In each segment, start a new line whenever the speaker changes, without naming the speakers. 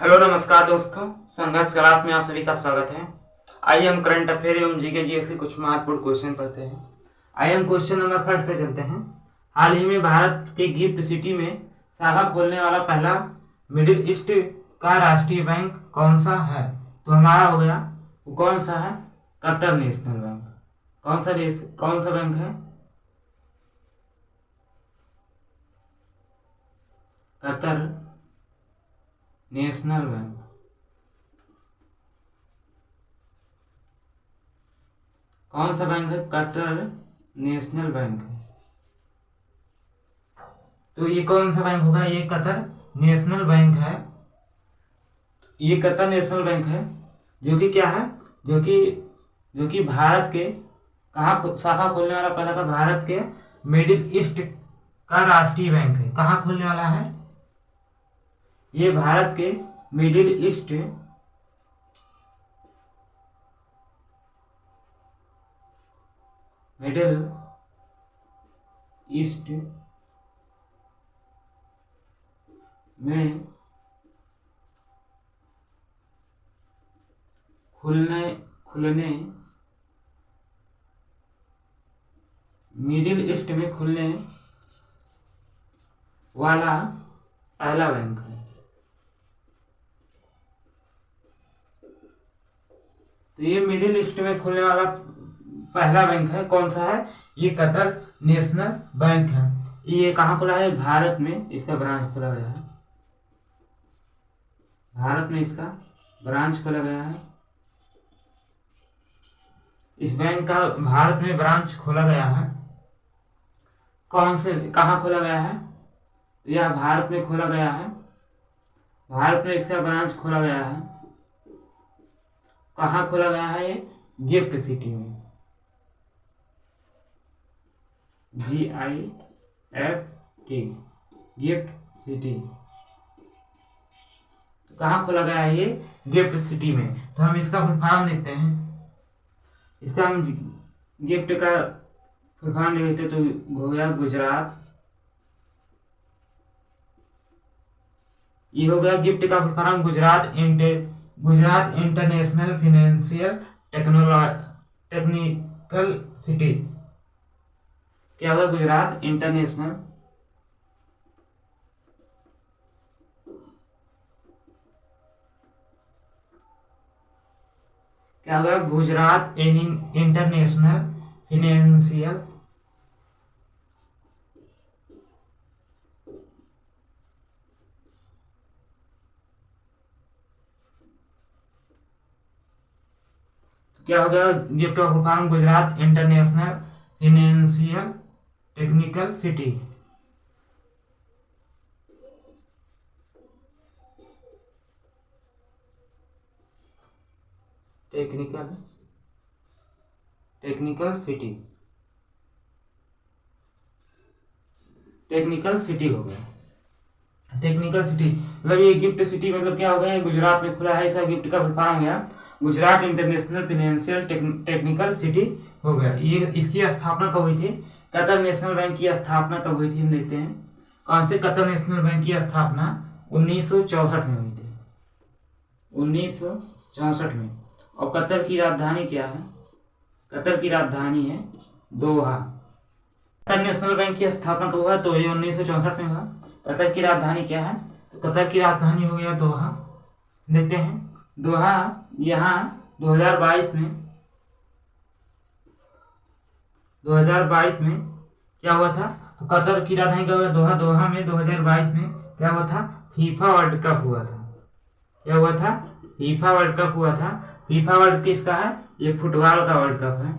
Hello नमस्कार दोस्तों, संघर्ष क्लास में आप सभी का स्वागत है। आइए हम करंट अफेयर एवं जीके जीएस के कुछ महत्वपूर्ण क्वेश्चन पढ़ते हैं। आइए हम क्वेश्चन नंबर 1 पे चलते हैं। हाल ही में भारत के गिफ्ट सिटी में शाखा खोलने वाला पहला मिडिल ईस्ट का राष्ट्रीय बैंक कौन सा है? तो हमारा हो गया वो कौन सा है? Qatar national bank. कौन सा बैंक है? Qatar national bank. कौन सा बैंक है? कतर नेशनल बैंक है। तो ये कौन सा बैंक होगा? ये कतर नेशनल बैंक है। ये कतर नेशनल बैंक है जो कि क्या है, जो कि भारत के कहाँ शाखा खोलने वाला पहला का भारत के मिडिल ईस्ट का राष्ट्रीय बैंक है। कहाँ खोलने वाला है? ये भारत के मिडिल ईस्ट में खुलने मिडिल ईस्ट में खुलने वाला पहला बैंक है। तो ये मिडिल ईस्ट में खुलने वाला पहला बैंक है। कौन सा है? ये कतर नेशनल बैंक है। ये कहाँ खुला है? भारत में इसका ब्रांच खोला गया है। भारत में इसका ब्रांच खोला गया है। इस बैंक का भारत में ब्रांच खोला गया है। कहाँ खोला गया है? तो यह भारत में खोला गया है। भारत में इसका ब्रांच खोला गया है। कहाँ खोला गया है? ये गिफ्ट सिटी में। GIFT gift city. कहाँ खोला गया है? ये गिफ्ट सिटी में। तो हम इसका फुल फॉर्म लिखते हैं। इसका हम गिफ्ट का फुल फॉर्म लिखते तो हो गया गुजरात। ये हो गया गिफ्ट का full form Gujarat international financial technical city. क्या होगा? गुजरात इंटरनेशनल क्या होगा? गुजरात इंटरनेशनल फाइनेंशियल क्या हो गया? Gift of form Gujarat international financial technical city. Technical city हो गया। टेक्निकल सिटी मतलब ये गिफ्ट सिटी मतलब क्या हो गया? गुजरात में खुला है। इसका गिफ्ट का फुल फॉर्म हो गया Gujarat international financial technical city हो गया। ये इसकी स्थापना कब हुई थी? कतर नेशनल बैंक की स्थापना कब हुई थी? हम देखते हैं। कौन से? कतर नेशनल बैंक की स्थापना 1964 में हुई थी। 1964 में। और कतर की राजधानी क्या है? कतर की राजधानी है दोहा। कतर नेशनल बैंक की स्थापना कब हुआ? तो ये 1964 में हुआ। कतर की राजधानी क्या है? तो कतर की राजधानी हो गया दोहा। देखते हैं दोहा। यहाँ 2022 में क्या हुआ था? तो कतर की राजधानी क्या हुआ? दोहा। दोहा में 2022 में क्या हुआ था? फीफा वर्ल्ड कप हुआ था। क्या हुआ था? फीफा वर्ल्ड कप हुआ था। फीफा वर्ल्ड किसका है? ये फुटबॉल का वर्ल्ड कप है।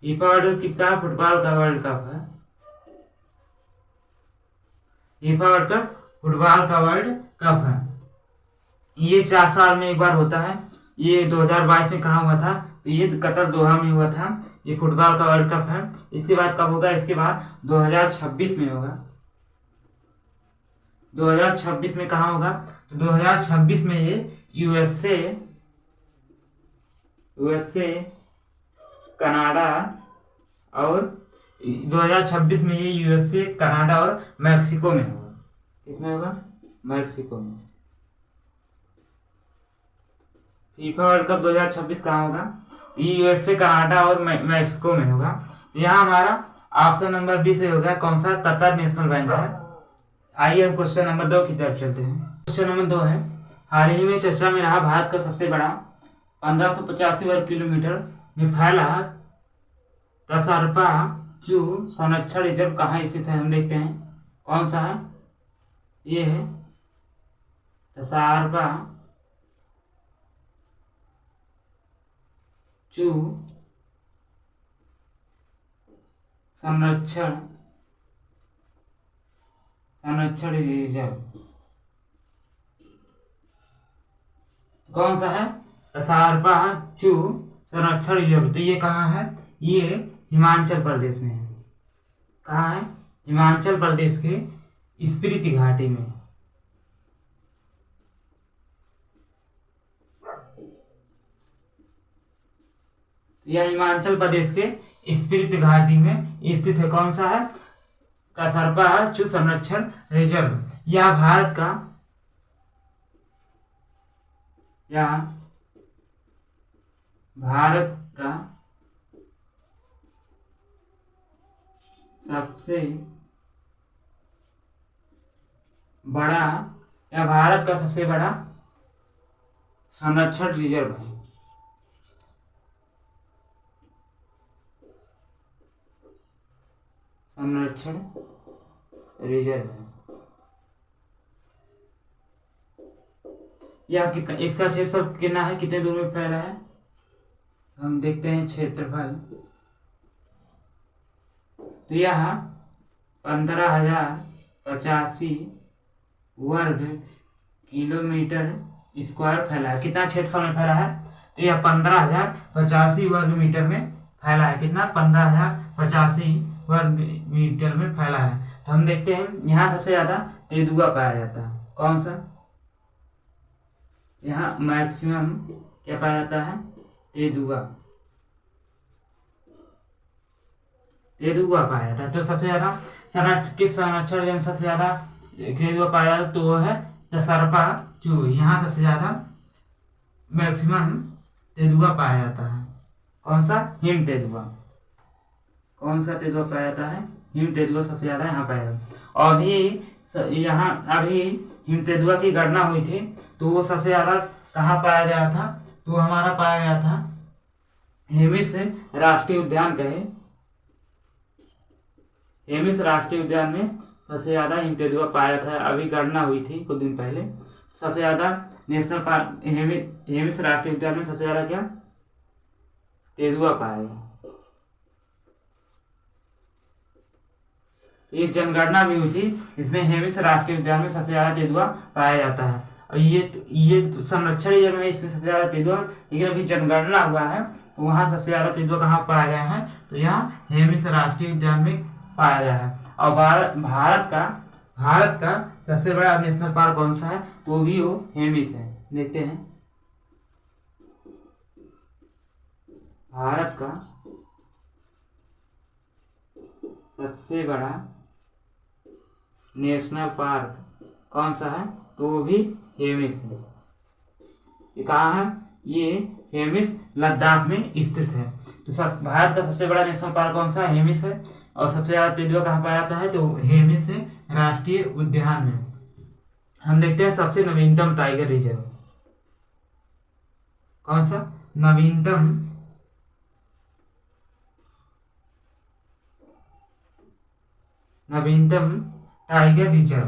फीफा वर्ल्ड किसका है? फुटबॉल का वर्ल्ड कप है। फीफा वर्ल्ड कप फुटबॉल का वर्ल्ड कप है। ये 4 साल में एक बार होता है। ये 2022 में कहाँ हुआ था? तो ये कतर दोहा में हुआ था। ये फुटबॉल का वर्ल्ड कप है। इसके बाद कब होगा? इसके बाद 2026 में होगा। 2026 में कहाँ होगा? तो 2026 में ये यूएसए कनाडा और 2026 में ये यूएसए कनाडा और मैक्सिको में होगा। किसमें होगा? मैक्सिको में। फीफा वर्ल्ड कप 2026 कहाँ होगा? यूएसए, कनाडा और मैक्सिको में होगा। यहाँ हमारा ऑप्शन नंबर बी से होगा कौन सा? कतर नेशनल बैंक है। आइए हम क्वेश्चन नंबर 2 की तरफ चलते हैं। क्वेश्चन नंबर 2 है, हाल ही में चर्चा में रहा भारत का सबसे बड़ा 1585 वर्ग किलोमीटर में फैला तसरपा जू संरक्षण रिजर्व कहाँ स्थित है? हम देखते हैं कौन सा है। ये है तसरपा जू संरक्षण रिजर्व कौन सा है? तसरपा जू संरक्षण रिजर्व। तो ये कहाँ है? ये हिमाचल प्रदेश में है। कहाँ है? हिमाचल प्रदेश के स्पीति घाटी में। यह हिमाचल प्रदेश के स्पीति घाटी में स्थित है। कौन सा है? तसरपा जू संरक्षण रिजर्व। यह भारत का सबसे बड़ा संरक्षण रिजर्व है। संरक्षण रिजर्व है। यह कितना, इसका क्षेत्रफल कितना है, कितने दूर में फैला है? हम देखते हैं क्षेत्रफल। तो यह 15,085 वर्ग किलोमीटर स्क्वायर फैला है। कितना क्षेत्रफल में फैला है? तो यह 15,085 वर्ग मीटर में फैला है। कितना? 15,085 वर्ग मीटर में फैला है। तो हम देखते हैं यहाँ सबसे ज्यादा तेंदुआ पाया जाता है। कौन सा? यहाँ मैक्सिमम क्या पाया जाता है? तेंदुआ पाया जाता है। तो सबसे ज्यादा किस संरक्षण में सबसे ज्यादा तेंदुआ पाया जाता? तो वो है तसरपा जू। यहाँ सबसे ज्यादा मैक्सिमम तेंदुआ पाया जाता है। कौन सा? हिम तेंदुआ। कौन सा तेंदुआ पाया जाता है? हिम तेंदुआ सबसे ज्यादा यहाँ पाया जाता है। और भी यहाँ अभी हिम तेंदुआ की गणना हुई थी, तो वो सबसे ज्यादा कहाँ पाया गया था? तो हमारा पाया गया था हेमिस राष्ट्रीय उद्यान कहे। हेमिस राष्ट्रीय उद्यान में सबसे ज्यादा हिम तेंदुआ पाया था। अभी गणना हुई थी कुछ दिन पहले। सबसे ज्यादा नेशनल पार्क हेमिस राष्ट्रीय उद्यान में सबसे ज्यादा क्या? तेंदुआ पाया गया। एक जनगणना भी हुई थी, इसमें हेमिस राष्ट्रीय उद्यान में सबसे ज्यादा तेंदुआ पाया जाता है। और ये संरक्षण रिजर्व में इसमें सबसे ज्यादा तेंदुआ, लेकिन अभी जनगणना हुआ है तो वहाँ सबसे ज्यादा तेंदुआ कहाँ पाया गया है? तो यहाँ हेमिस राष्ट्रीय उद्यान में पाया गया है। और भारत का सबसे बड़ा नेशनल पार्क कौन सा है? तो भी वो हेमिस है। देखते हैं भारत का सबसे बड़ा नेशनल पार्क कौन सा है? तो वो भी हेमिस है। ये कहाँ है? ये हेमिस लद्दाख में स्थित है। तो भारत का सबसे बड़ा नेशनल पार्क कौन सा? हेमिस है। और सबसे ज्यादा तेंदुआ कहाँ पाया जाता है? तो हेमिस राष्ट्रीय उद्यान में। हम देखते हैं सबसे नवीनतम टाइगर रिजर्व कौन सा? नवीनतम टाइगर रिजर्व।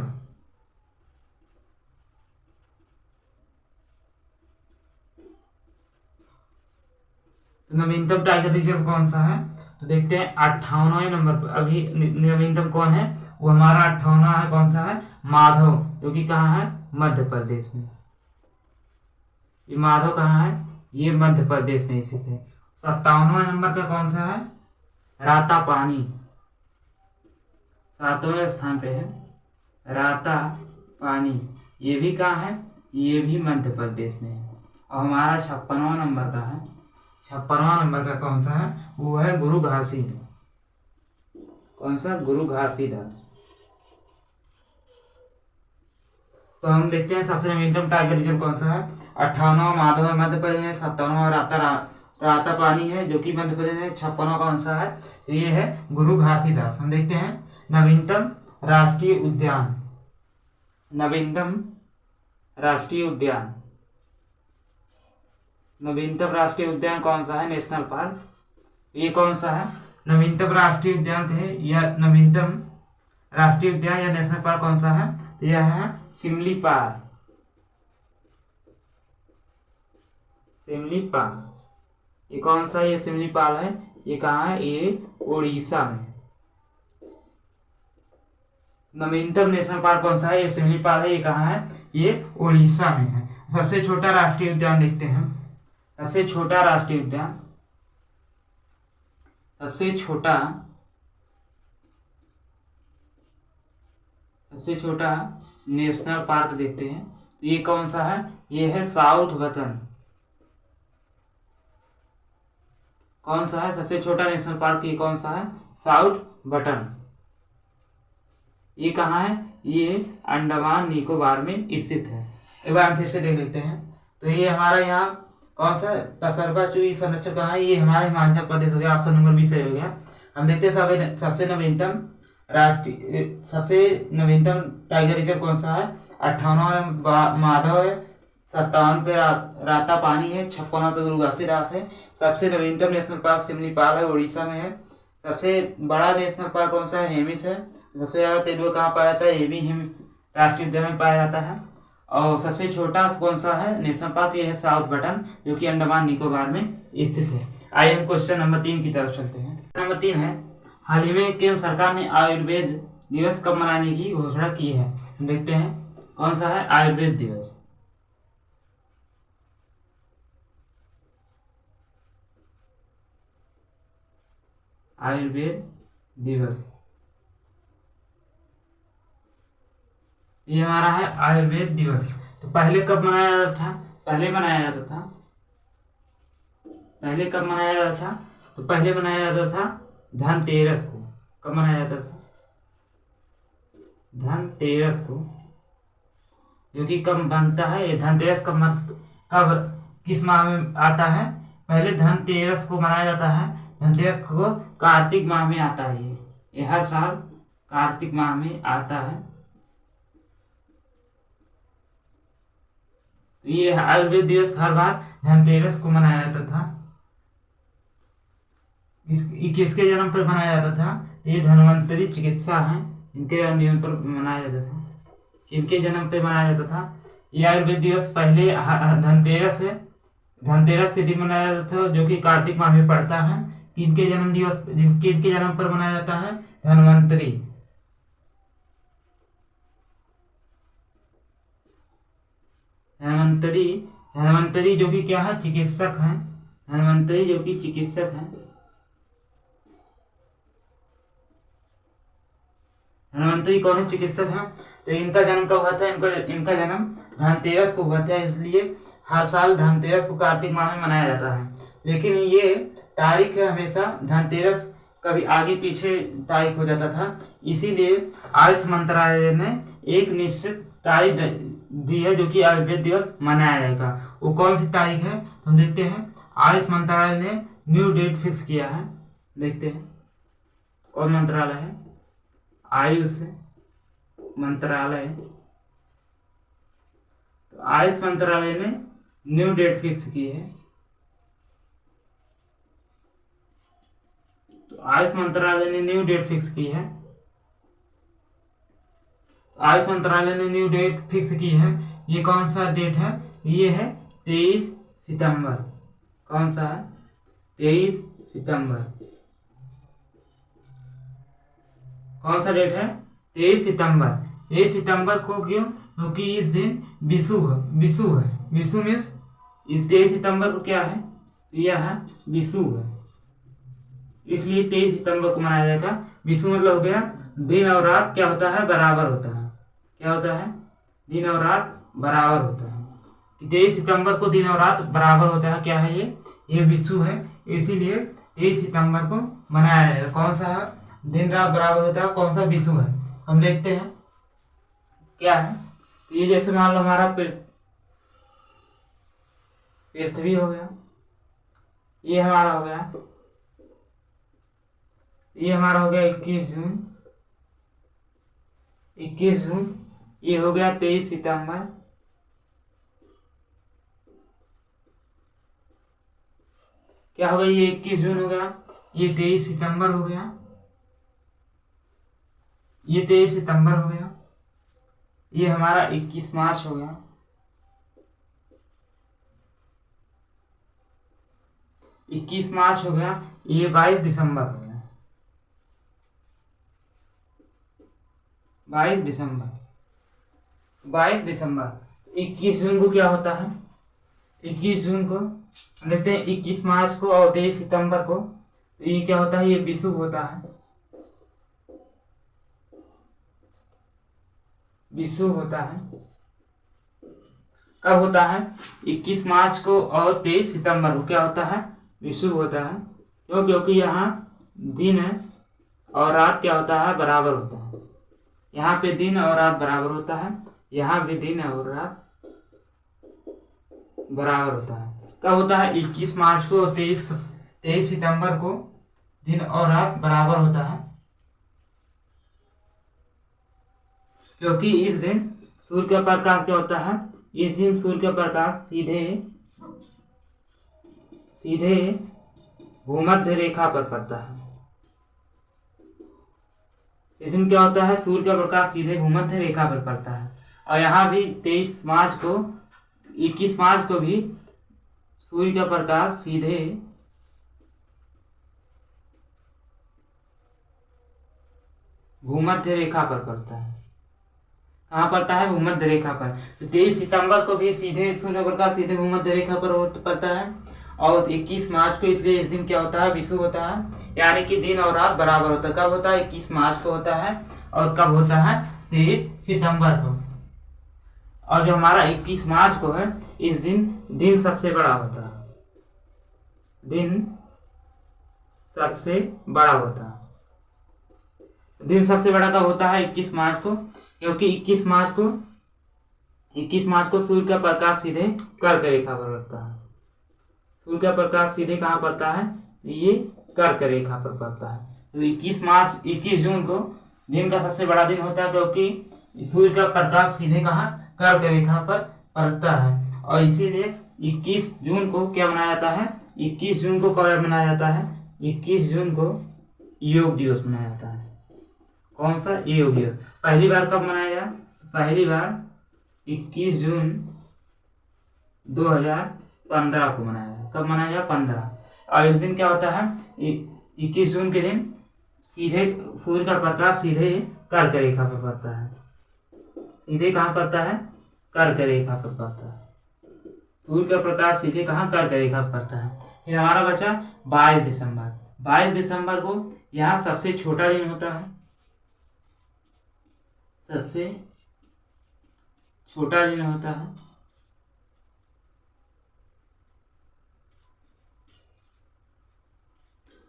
तो नवीनतम टाइगर रिजर्व कौन सा है? तो देखते हैं 58वें नंबर पर। अभी नवीनतम कौन है? वो हमारा 58वां है। कौन सा है? माधव, जो कि कहाँ है? मध्य प्रदेश में। ये माधव कहाँ है? ये मध्य प्रदेश में स्थित है। 57वां नंबर पे कौन सा है? रातापानी, 7वें स्थान पे है रातापानी। ये भी कहाँ है? ये भी मध्य प्रदेश में है। और हमारा 56वां नंबर का है। 56वां नंबर का कौन सा है? वो है गुरु घासीदास। कौन सा? गुरु घासीदास। तो हम देखते हैं सबसे नवीनतम टाइगर रिजर्व कौन सा है। 58वां माधव है मध्य प्रदेश में, 57वां राता पानी है जो कि मध्य प्रदेश में, 56वां कौन सा है, तो ये है गुरु घासीदास। हम देखते हैं नवीनतम राष्ट्रीय उद्यान, नवीनतम राष्ट्रीय उद्यान, नवीनतम राष्ट्रीय उद्यान कौन सा है, नेशनल पार्क, ये कौन सा है, नवीनतम राष्ट्रीय उद्यान है या नवीनतम राष्ट्रीय उद्यान या नेशनल पार्क कौन सा है, तो यह है सिमलीपाल, सिमलीपाल। ये कौन सा, ये सिमलीपाल है, ये कहाँ है, ये उड़ीसा में। नवीनतम नेशनल पार्क कौन सा है, ये सिमलीपाल है, ये कहाँ है, ये उड़ीसा में है। सबसे छोटा राष्ट्रीय उद्यान देखते हैं, सबसे छोटा राष्ट्रीय उद्यान, सबसे छोटा नेशनल पार्क देखते हैं, तो ये कौन सा है, ये है साउथ बटन। कौन सा है सबसे छोटा नेशनल पार्क, ये कौन सा है, साउथ बटन। ये कहाँ है, ये अंडमान निकोबार में स्थित है। एक बार हम फिर से देख लेते हैं। तो ये हमारा यहाँ कौन सा तसरबा चूई संरक्षण कहाँ है, ये हमारा हिमाचल प्रदेश हो गया, ऑप्शन नंबर 20 सही हो गया। हम देखते हैं सबसे नवीनतम टाइगर रिजर्व कौन सा है, 58वां माधव है, 57 पे राता पानी है, 56 पे गुरु घासीदास है। सबसे नवीनतम नेशनल पार्क सिमलीपाल है, उड़ीसा में है। सबसे बड़ा नेशनल पार्क कौन सा है, हेमिस है। सबसे ज्यादा तेंदुआ कहाँ पाया जाता है, ये भी हेमिस राष्ट्रीय उद्यान में पाया जाता है। और सबसे छोटा कौन सा है नेशनल पार्क, ये है साउथ बटन जो कि अंडमान निकोबार में स्थित है। आइए हम क्वेश्चन नंबर 3 की तरफ चलते हैं। नंबर 3 है, हाल ही में केंद्र सरकार ने आयुर्वेद दिवस कब मनाने की घोषणा की है। देखते हैं कौन सा है आयुर्वेद दिवस। आयुर्वेद दिवस, ये हमारा है आयुर्वेद दिवस। तो पहले कब मनाया जाता था, पहले मनाया जाता था, पहले कब मनाया जाता था, तो पहले मनाया जाता था धनतेरस को। कब मनाया जाता था, धनतेरस को, क्योंकि कब बनता है ये धनतेरस, कब किस माह में आता है, पहले धनतेरस को मनाया जाता है। धनतेरस को कार्तिक माह में आता है, ये हर साल कार्तिक माह में आता है। ये आयुर्वेद दिवस हर बार धनतेरस को मनाया जाता था। किसके जन्म पर मनाया जाता था, ये धन्वंतरी चिकित्सा है, इनके जन्म पर मनाया जाता था। इनके जन्म पर मनाया जाता था ये आयुर्वेद दिवस। पहले धनतेरस है, धनतेरस के दिन मनाया जाता था जो कि कार्तिक माह में पड़ता है। किनके जन्म दिवस, किनके जन्म पर मनाया जाता है, धन्वंतरी, धन्वंतरी, धन्वंतरी जो कि क्या है, चिकित्सक हैं। धन्वंतरी जो कि चिकित्सक हैं। धन्वंतरी कौन है, चिकित्सक हैं। तो इनका जन्म कब हुआ था, इनका जन्म धनतेरस को हुआ था, इसलिए हर साल धनतेरस को कार्तिक माह में मनाया जाता है। लेकिन ये तारीख है हमेशा धनतेरस कभी आगे पीछे तारीख हो जाता था, इसीलिए आयुष मंत्रालय ने एक निश्चित तारीख दी है जो कि आयुर्वेद दिवस मनाया जाएगा। वो कौन सी तारीख है, तो हम देखते हैं आयुष मंत्रालय ने न्यू डेट फिक्स किया है। देखते हैं कौन मंत्रालय है, आयुष मंत्रालय। तो आयुष मंत्रालय ने न्यू डेट फिक्स की है। तो आयुष मंत्रालय ने न्यू डेट फिक्स की है। आयुष मंत्रालय ने न्यू डेट फिक्स की है। ये कौन सा डेट है, ये है 23 सितंबर। कौन सा है, 23 सितंबर। कौन सा डेट है, 23 सितंबर। 23 सितंबर को क्यों, क्योंकि इस दिन विषु है। विषु मीन्स 23 सितंबर को क्या है, यह है विषु है, इसलिए 23 सितंबर को मनाया जाएगा। विषु मतलब हो गया दिन और रात क्या होता है, बराबर होता है। क्या होता है, दिन और रात बराबर होता है। 23 सितंबर को दिन और रात बराबर होता है, क्या है ये विषु है, इसीलिए 23 सितंबर को मनाया जाएगा। कौन सा है, दिन रात बराबर होता है, कौन सा विषु है। हम देखते हैं क्या है, तो ये जैसे मान लो हमारा पृथ्वी हो गया, ये हमारा हो गया, ये हमारा हो गया 21 जून, 21 जून, ये हो गया 23 सितंबर, क्या हो गया, ये 21 जून हो गया, ये 23 सितंबर हो गया, ये 23 सितंबर हो गया, ये हमारा 21 मार्च हो गया, इक्कीस मार्च हो गया, ये 22 दिसंबर हो गया, 22 दिसंबर, 22 दिसंबर। 21 जून को क्या होता है, 21 जून को देखते हैं, 21 मार्च को और 23 सितंबर को, तो ये क्या होता है, ये विषुव होता है, विषुव होता है। कब होता है, 21 मार्च को और 23 सितंबर को क्या होता है, विषुव होता है। क्यों, क्योंकि यहाँ दिन और रात क्या होता है, बराबर होता है। यहाँ पे दिन और रात बराबर होता है, यहाँ भी दिन और रात बराबर होता है। कब होता है, 21 मार्च को 23 सितंबर को दिन और रात बराबर होता है, क्योंकि इस दिन सूर्य का प्रकाश क्या होता है, इस दिन सूर्य का प्रकाश सीधे भूमध्य रेखा पर पड़ता है। इस दिन क्या होता है, सूर्य का प्रकाश सीधे भूमध्य रेखा पर पड़ता है। और यहाँ भी 21 मार्च को भी सूर्य का प्रकाश सीधे भूमध्य रेखा पर पड़ता है। कहाँ पड़ता है, भूमध्य रेखा पर। तो 23 सितंबर को भी सीधे सूर्य प्रकाश सीधे भूमध्य रेखा पर पड़ता है, और 21 मार्च को इसलिए इस दिन क्या होता है, विषुव होता है, यानी कि दिन और रात बराबर होता है। कब होता है, 21 मार्च को होता है, और कब होता है, 23 सितंबर को। और जो हमारा 21 मार्च को है, इस दिन सबसे बड़ा होता है, दिन सबसे बड़ा होता है। दिन सबसे बड़ा कब होता है, 21 मार्च को, क्योंकि 21 मार्च को सूर्य का प्रकाश सीधे कर्क रेखा पर पड़ता है। सूर्य का प्रकाश सीधे कहाँ पड़ता है, ये कर्क रेखा पर पड़ता है। तो 21 जून को दिन का सबसे बड़ा दिन होता है, क्योंकि सूर्य का प्रकाश सीधे कहाँ, कर्क रेखा पर पड़ता है। और इसीलिए 21 जून को क्या मनाया जाता है, 21 जून को कब मनाया जाता है, 21 जून को योग दिवस मनाया जाता है। कौन सा, योग दिवस। पहली बार कब मनाया गया, पहली बार 21 जून 2015 को मनाया गया। कब मनाया गया, 15। और इस दिन क्या होता है, 21 जून के दिन सीधे सूर्य का प्रकाश सीधे कर्क रेखा पर पड़ता है। सीधे कहाँ पड़ता है, कर्क रेखा पर पड़ता है। सूर्य का प्रकाश सीधे कहाँ, कर्क रेखा पर पड़ता है। फिर हमारा बचा 22 दिसंबर। 22 दिसंबर को यहाँ सबसे छोटा दिन होता है, सबसे छोटा दिन होता है।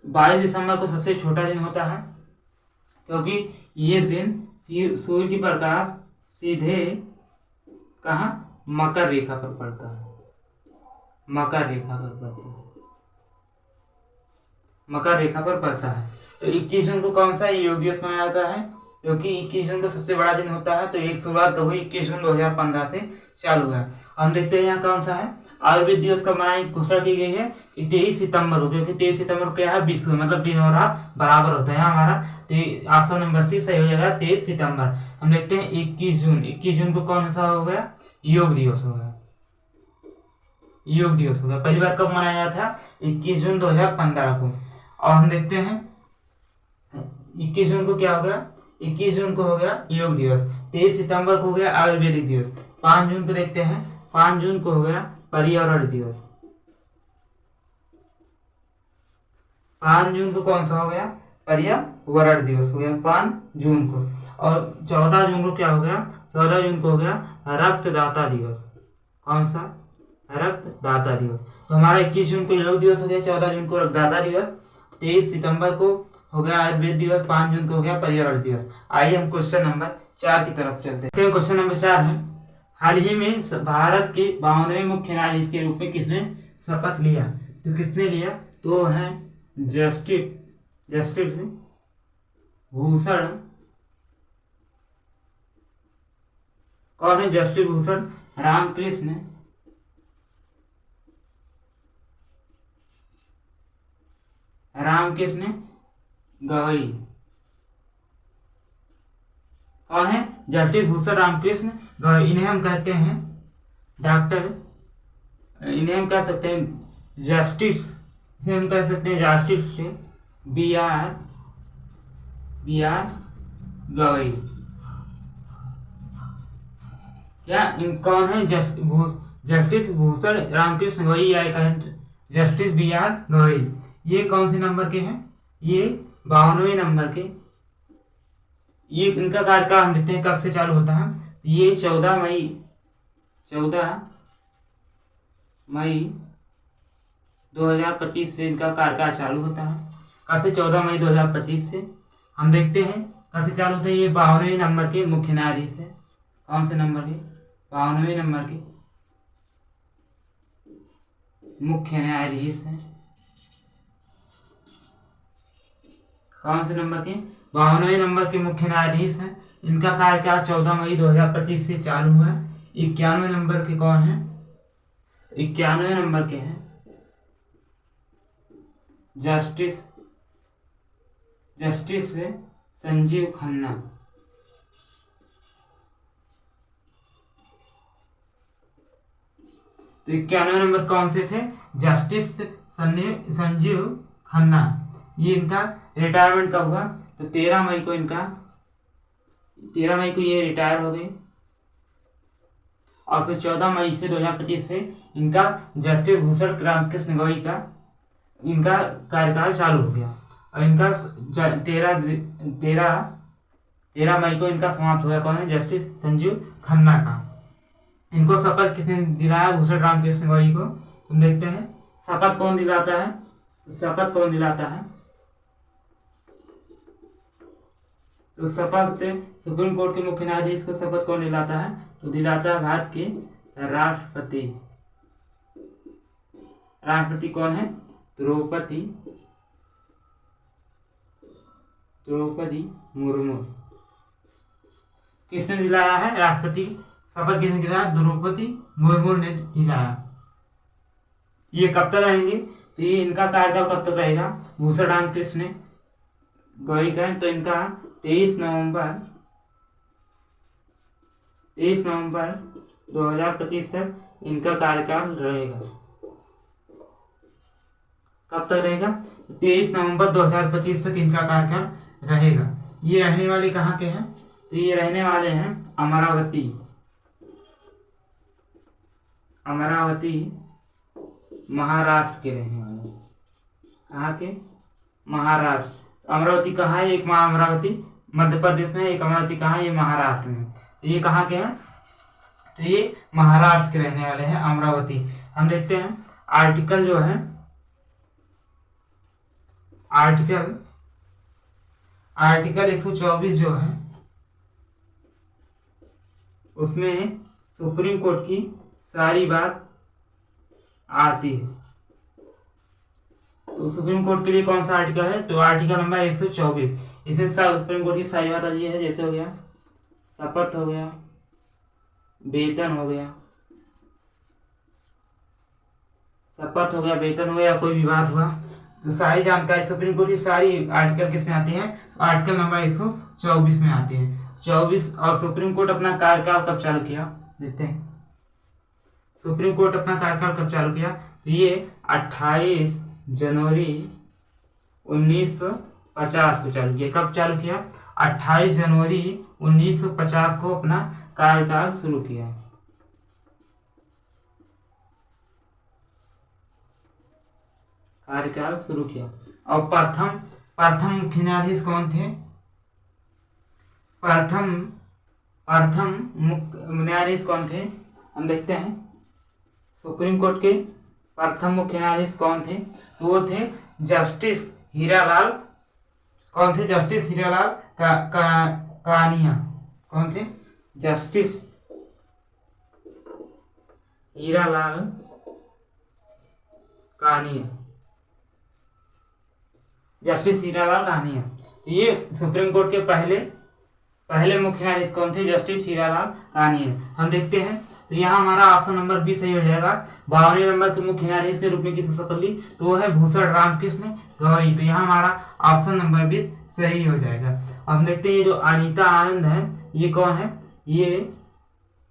बाईस दिसंबर को सबसे छोटा दिन होता है, क्योंकि ये दिन सूर्य की प्रकाश सीधे कहाँ, मकर रेखा पर पड़ता है, मकर रेखा पर पड़ता है, मकर रेखा पर पड़ता है। तो 21 जून को कौन सा योग दिवस मनाया जाता है, क्योंकि 21 जून को सबसे बड़ा दिन होता है। तो एक शुरुआत कब हुई, 21 जून 2015 से चालू है। हम देखते हैं यहाँ कौन सा है, आयुर्वेद दिवस कब मनाने की घोषणा की गई है, 23 सितंबर को, क्योंकि 23 सितंबर को क्या है, विषुव, मतलब दिन और रात बराबर होता है। यहाँ हमारा ऑप्शन नंबर सी सही हो जाएगा, 23 सितंबर। हम देखते हैं 21 जून को कौन सा हो गया, योग दिवस हो गया, योग दिवस हो गया। पहली बार कब मनाया गया था, 21 जून 2015 को। और हम देखते हैं 21 जून को क्या हो गया, 21 जून को हो गया योग दिवस। 23 सितंबर को हो गया आयुर्वेदिक दिवस। 5 जून को देखते हैं, 5 जून को हो गया पर्यावरण दिवस। 5 जून को कौन सा हो गया, पर्यावरण दिवस हो गया 5 जून को। और 14 जून को क्या हो गया, 14 जून को हो गया रक्तदाता दिवस। कौन सा, रक्तदाता दिवस। तो हमारा 21 जून को योग दिवस हो गया, 14 जून को रक्तदाता दिवस, 23 सितंबर को हो गया आयुर्वेद दिवस, 5 जून को हो गया पर्यावरण दिवस। आइए हम क्वेश्चन नंबर 4 की तरफ चलते हैं। क्वेश्चन नंबर 4 है, हाल ही में भारत के 52वें मुख्य न्यायाधीश के रूप में किसने शपथ लिया? तो किसने लिया? तो है जस्टिस भूषण। कौन है? जस्टिस भूषण रामकृष्ण गवई। कौन है? जस्टिस भूषण रामकृष्ण गवई। इन्हें हम कहते हैं डॉक्टर, इन्हें हम कह सकते हैं जस्टिस, इसे हम कह सकते हैं जस्टिस बी आर गवई। क्या कौन है? जस्टिस भूषण रामकृष्ण गवई या जस्टिस बी आर गवई। ये कौन से नंबर के हैं? ये 52वें नंबर के। ये इनका कार्यकाल हम देखते हैं कब से चालू होता है। ये 14 मई 2025 से इनका कार्यकाल चालू होता है। कब से? 14 मई 2025 से। हम देखते हैं कब से चालू होता है। ये 52वें नंबर के मुख्य न्यायाधीश है। कौन से नंबर के? 52वें नंबर के मुख्य न्यायाधीश है। कौन से नंबर के? 52वें नंबर के मुख्य न्यायाधीश हैं। इनका कार्यकाल 14 मई 2025 से चालू हुआ है। 91वें नंबर के कौन है? 91वें नंबर के हैं जस्टिस संजीव खन्ना। तो 91वें नंबर कौन से थे? जस्टिस संजीव खन्ना। ये इनका रिटायरमेंट कब हुआ? तो 13 मई को ये रिटायर हो गए। और फिर 14 मई से 2025 से इनका जस्टिस भूषण रामकृष्ण गवई का इनका कार्यकाल चालू हो गया। और इनका 13 मई को इनका समाप्त हो गया। कौन है? जस्टिस संजीव खन्ना का। इनको शपथ किसने दिलाया? भूषण रामकृष्ण गवई को। तुम देखते हैं शपथ कौन दिलाता है? तो शपथ से सुप्रीम कोर्ट के मुख्य न्यायाधीश को शपथ कौन दिलाता है? तो दिलाता है भारत के राष्ट्रपति। राष्ट्रपति कौन है? द्रौपदी मुर्मू। किसने दिलाया है? राष्ट्रपति शपथ किसने दिलाया? द्रौपदी मुर्मू ने दिलाया। ये कब तक रहेंगे? तो ये इनका कार्यकाल कब तक रहेगा? भूषण रामकृष्ण गवई का है तो इनका 23 नवंबर 2025 तक इनका कार्यकाल रहेगा। कब तक रहेगा? 23 नवंबर 2025 तक इनका कार्यकाल रहेगा। ये रहने वाले कहाँ के हैं? तो ये रहने वाले हैं अमरावती महाराष्ट्र के रहने वाले हैं। कहाँ के? महाराष्ट्र। अमरावती कहाँ है? एक अमरावती मध्य प्रदेश में, एक अमरावती कहाँ है? ये महाराष्ट्र में। तो ये कहाँ के हैं? तो ये महाराष्ट्र के रहने वाले हैं, अमरावती। हम देखते हैं आर्टिकल जो है, आर्टिकल 124 जो है उसमें सुप्रीम कोर्ट की सारी बात आती है। तो सुप्रीम कोर्ट के लिए कौन सा आर्टिकल है? तो आर्टिकल नंबर 124। इसमें सुप्रीम कोर्ट की सारी बात आती है। जैसे हो गया शपथ, हो गया वेतन, हो गया शपथ, हो गया वेतन, हो गया कोई विवाद हुआ तो सारी जानकारी सुप्रीम कोर्ट की सारी आर्टिकल किस में आती है? आर्टिकल नंबर 124 में आती है। 24। और सुप्रीम कोर्ट अपना कार्यकाल कब चालू किया? देखते हैं सुप्रीम कोर्ट अपना कार्यकाल कब चालू किया। तो ये 28 जनवरी 1950 को चालू किया। कब चालू किया? 28 जनवरी 1950 को अपना कार्यकाल शुरू किया। और प्रथम मुख्य न्यायाधीश कौन थे? प्रथम न्यायाधीश कौन थे? हम देखते हैं सुप्रीम कोर्ट के प्रथम मुख्य न्यायाधीश कौन थे? तो वो थे जस्टिस हीरालाल। कौन थे? जस्टिस हीरालाल कानिया। कौन थे? Justice Hiralal Kania, justice Hiralal Kania. ये सुप्रीम कोर्ट के पहले मुख्य न्यायाधीश कौन थे? जस्टिस हीरालाल कानिया। हम देखते हैं तो यहाँ हमारा ऑप्शन नंबर बी सही हो जाएगा। 52वें नंबर के मुख्य न्यायाधीश के रूप में किसने शपथ ली? तो वो है भूषण रामकृष्ण गवई। तो यहाँ हमारा ऑप्शन नंबर 20 सही हो जाएगा। अब हम देखते हैं ये जो अनीता आनंद है ये कौन है?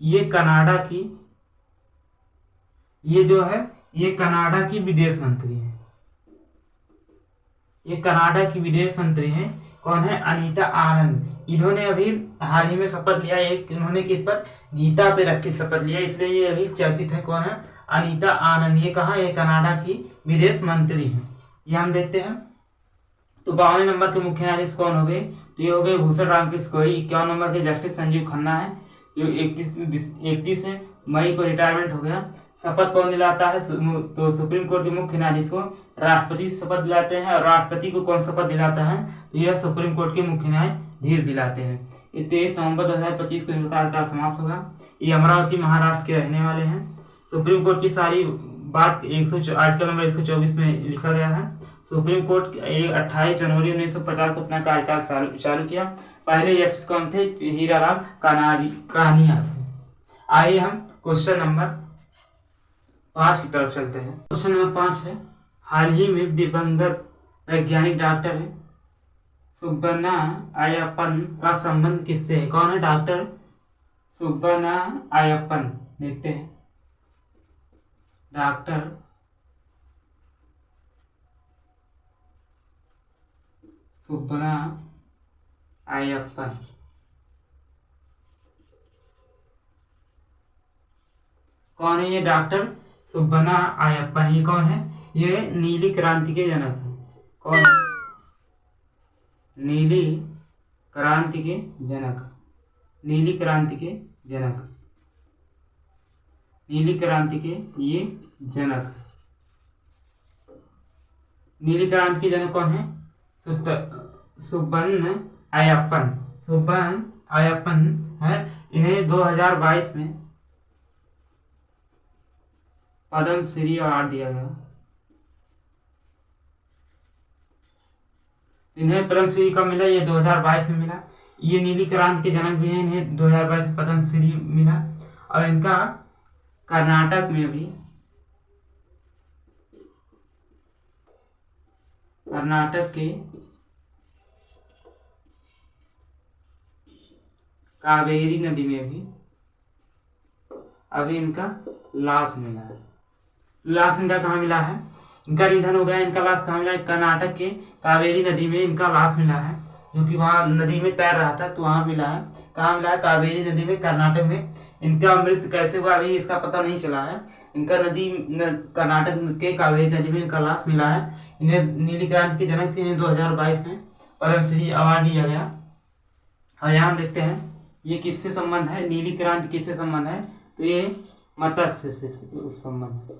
ये कनाडा की, ये जो है ये कनाडा की विदेश मंत्री है। ये कनाडा की विदेश मंत्री है। कौन है? अनीता आनंद। इन्होंने अभी हाल ही में शपथ लिया। एक इन्होंने किस पर? गीता पे रख के शपथ लिया, इसलिए ये अभी चर्चित है। कौन है? अनीता आनंद। ये कहाँ? ये कनाडा की विदेश मंत्री है। ये हम देखते हैं। तो 52वें नंबर के मुख्य न्यायाधीश कौन हो गए? तो ये हो गए भूषण रामकृष्ण गवई। 51 नंबर के जस्टिस संजीव खन्ना है, जो 31 मई को रिटायरमेंट हो गया। शपथ कौन दिलाता है? तो सुप्रीम कोर्ट के मुख्य न्यायाधीश को राष्ट्रपति शपथ दिलाते हैं। और राष्ट्रपति को कौन शपथ दिलाता है? तो यह सुप्रीम कोर्ट के मुख्य न्यायाधीश दिलाते हैं। 23 नवंबर 2025 को इनका कार्यकाल समाप्त होगा। ये अमरावती महाराष्ट्र के रहने वाले हैं। सुप्रीम कोर्ट की सारी बात आर्टिकल नंबर 124 में लिखा गया है। सुप्रीम कोर्ट 28 जनवरी 1950 को अपना कार्यकाल चालू किया। पहले जस्टिस कौन थे? हीरालाल कानिया। आइए हम क्वेश्चन नंबर 5 की तरफ चलते हैं। क्वेश्चन नंबर 5 है, हाल ही में दिवंगत वैज्ञानिक डॉक्टर है सुब्बन्ना अय्यप्पन का संबंध किससे है? कौन है? डॉक्टर सुब्बन्ना अय्यप्पन। देखते हैं। डॉक्टर सुब्बन्ना अय्यप्पन कौन है? ये डॉक्टर सुब्बन्ना अय्यप्पन। ये कौन है? ये नीली क्रांति के जनक है। कौन? नीली क्रांति के जनक। नीली क्रांति के जनक। नीली क्रांति के ये जनक। नीली क्रांति के जनक कौन है? सुब्बन्ना अय्यप्पन। सुब्बन्ना अय्यप्पन है। इन्हें 2022 में पद्म श्री अवार्ड दिया गया। इन्हें पद्म श्री कब मिला? ये 2022 में मिला। ये नीली क्रांति के जनक भी हैं। इन्हें 2022 में पद्म श्री मिला। और इनका कर्नाटक में भी कर्नाटक के कावेरी नदी में भी अभी इनका लाश मिला है। लाश इनका कहाँ मिला है? इनका निधन हो गया। इनका लाश कहाँ मिला है? कर्नाटक के कावेरी नदी में इनका लाश मिला है, जो कि वहाँ नदी में तैर रहा था, तो वहाँ मिला है। कहाँ मिला है? कावेरी नदी में, कर्नाटक में। इनका मृत्यु कैसे हुआ अभी इसका पता नहीं चला है। इनका कर्नाटक के कावेरी नदी में इनका लाश मिला है। इन्हें नीली क्रांति के जनक थे। इन्हें 2022 में पद्मश्री अवार्ड दिया गया। और यहाँ हम देखते हैं ये किससे संबंध है? नीली क्रांति किससे संबंध है? तो ये मत्स्य से संबंध है।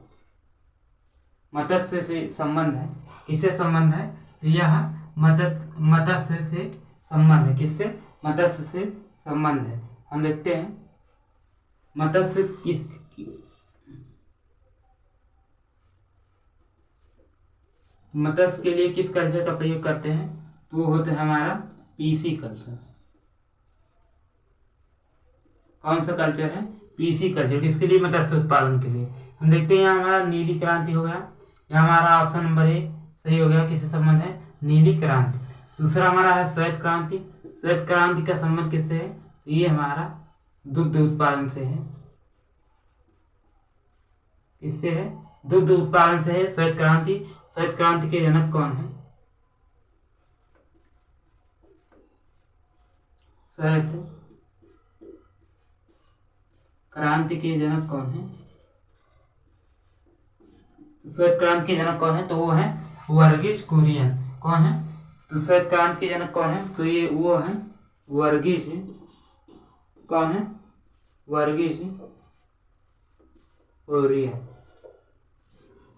मत्स्य से संबंध है। किससे संबंध है? तो यह मत्स्य से संबंध है। किससे? मत्स्य से संबंध है। हम देखते हैं मत्स्य के लिए किस कल्चर का प्रयोग करते हैं? तो वो होता है हमारा पीसी कल्चर। कौन सा कल्चर है? PC culture. किसके लिए? मत्स्य उत्पादन के लिए। हम देखते हैं यहाँ हमारा नीली क्रांति हो गया। यहाँ हमारा ऑप्शन नंबर ए सही हो गया। किससे संबंध है? नीली क्रांति। दूसरा हमारा है श्वेत क्रांति। श्वेत क्रांति का संबंध किससे है? ये हमारा दुग्ध उत्पादन से है। इससे है दुग्ध उत्पादन से है श्वेत क्रांति। श्वेत क्रांति के जनक कौन है? श्वेत क्रांति के जनक कौन है? श्वेत क्रांति के जनक कौन है? तो वो है वर्गीज कुरियन। कौन है? तो श्वेत क्रांति के जनक कौन है? तो ये वो है वर्गीज। कौन है? वर्गीज कुरियन।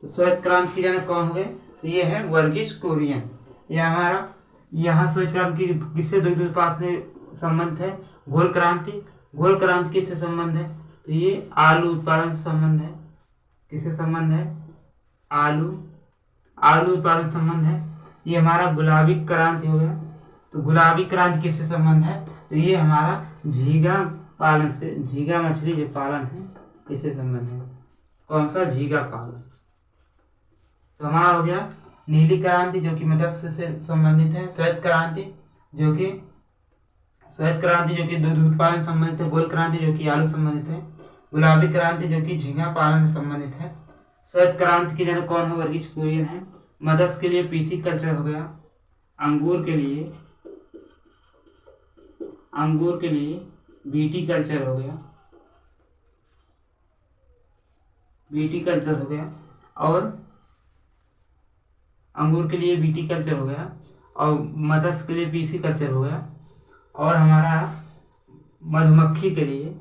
तो श्वेत क्रांति के जनक कौन हो गए? तो ये है वर्गीज कुरियन। ये हमारा यहाँ श्वेत क्रांति किससे दुग्ध उत्पादन से संबंध है? घोल क्रांति। घोल क्रांति किससे संबंध है? तो ये आलू उत्पादन से संबंध है। किससे संबंध है? आलू उत्पादन संबंध है। ये हमारा गुलाबी क्रांति हो गया। तो गुलाबी क्रांति किससे संबंध है? तो ये हमारा झींगा पालन से, झींगा मछली जो पालन है इससे संबंध है। कौन सा? झींगा पालन। तो हमारा हो गया नीली क्रांति जो कि मत्स्य से संबंधित है, श्वेत क्रांति जो कि दूध उत्पादन संबंधित है, गोल क्रांति जो कि आलू संबंधित है, गुलाबी क्रांति जो कि झींगा पालन से संबंधित है। श्वेत क्रांति के जनक कौन है? वर्गीज कुरियन है। मत्स्य के लिए पीसी कल्चर हो गया। अंगूर के लिए बीटी कल्चर हो गया, और अंगूर के लिए बीटी कल्चर हो गया, और मत्स्य के लिए पीसी कल्चर हो गया, और हमारा मधुमक्खी के लिए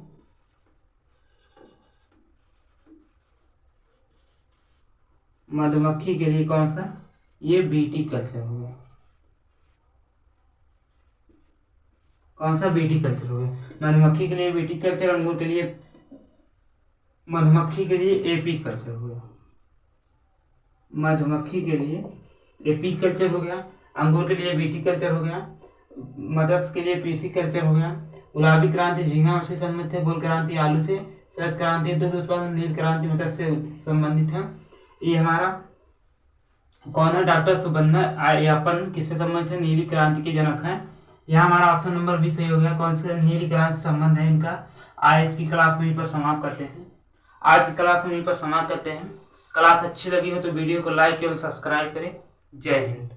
कौन सा? ये बीटी कल्चर हो गया। कौन सा? बीटी कल्चर हो गया। मधुमक्खी के लिए बीटी कल्चर, अंगूर के लिए, मधुमक्खी के लिए एपी कल्चर हो गया। मधुमक्खी के लिए एपी कल्चर हो गया, अंगूर के लिए बीटी कल्चर हो गया, मत्स्य के लिए पीसी कल्चर हो गया। गुलाबी क्रांति झींगा मछली से संबंधित है, गोल क्रांति आलू से, श्वेत क्रांति दूध उत्पादन, नील क्रांति मत्स्य से संबंधित है। ये हमारा कौन है? डॉक्टर सुबन्ना अय्यप्पन किससे संबंधित है? नीली क्रांति के जनक हैं। यहाँ हमारा ऑप्शन नंबर भी सही हो गया। कौन से? नीली क्रांति से संबंध है इनका। आज की क्लास में यहीं पर समाप्त करते हैं। क्लास अच्छी लगी हो तो वीडियो को लाइक एवं सब्सक्राइब करें। जय हिंद।